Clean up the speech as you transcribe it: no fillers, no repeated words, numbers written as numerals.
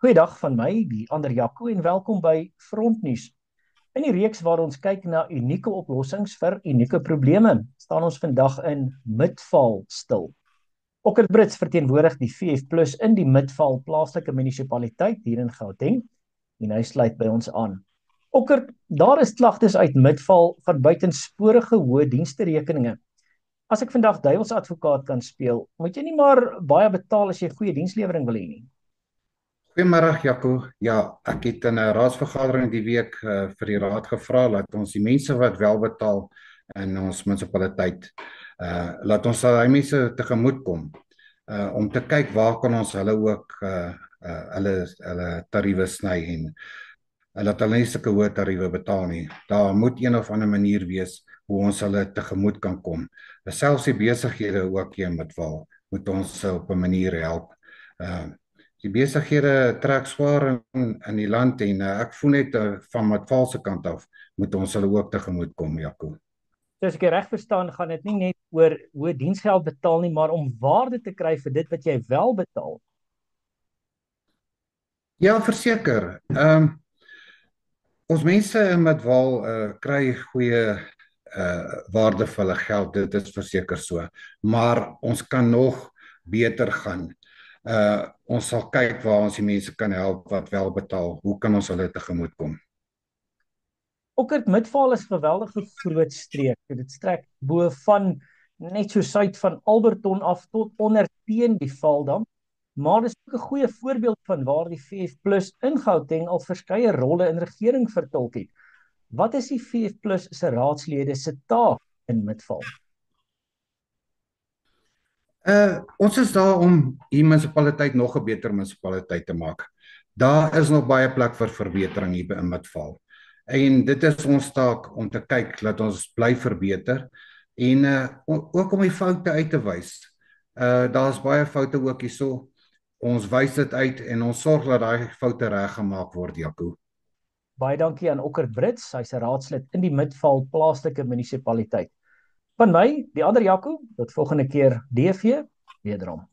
Goeiedag van my, die ander Jaco, en welkom by Frontnuus. In die reeks waar ons kyk na unieke oplossings vir unieke probleme, staan ons vandag in Midvaal stil. Okkert Brits verteenwoordig die VF+ in die Midvaal plaaslike munisipaliteit hier in Gauteng, en hy sluit by ons aan. Okkert, daar is klagtes uit Midvaal van buitensporige hoë diensterekeninge. As ek vandag duiwelsadvokaat kan speel, moet jy nie maar baie betaal as jy goeie dienslewering wil hê nie. Goeiemôre Jaco. Ja, ek het in 'n raadsvergadering die week vir die raad gevra dat ons die mense wat wel betaal in ons munisipaliteit laat ons daai mense tegemoet kom om te kyk waar kan ons hulle ook hulle tariewe sny en laat hulle nie sulke hoë tariewe betaal nie. Daar moet een of ander manier wees hoe ons hulle tegemoet kan kom. Selfs die besighede ook hier in Midvaal moet ons op 'n manier help. Die besighede trek swaar in die land en ek voel net van Midvaal se kant af moet ons hulle ook tegemoet kom, Jaco. So as ek reg verstaan, gaan dit nie net oor hoe diensgeld betaal nie, maar om waarde te kry vir dit wat jy wel betaal. Ja, verseker. Ons mense in Midvaal kry goeie waarde vir hulle geld, dit is verseker so. Maar ons kan nog beter gaan. Ons sal kyk waar ons die mense kan help wat wel betaal. Hoe kan ons hulle tegemoet kom? Okkert Midvaal is 'n geweldige groot streek. Dit strek bo van net so suid van Alberton af tot onder teen die Vaaldam. Maar dis ook 'n goeie voorbeeld van waar die VF+ in Gauteng al verskeie rolle in regering vertolk het. Wat is die VF+ se raadslede se taak in Midvaal? Ons is daar om die munisipaliteit nog 'n beter munisipaliteit te maak. Daar is nog baie plek vir verbetering hier in Midvaal. En dit is ons taak om te kyk dat ons bly verbeter en ook om die foute uit te wys. Daar's baie foute ook hierso. Ons wys dit uit en ons sorg dat daai foute reggemaak word, Jaco. Baie dankie aan Okkert Brits, hy's 'n raadslid in die Midvaal plaaslike munisipaliteit. Van my, die ander Jaco, tot volgende keer DV, wederom.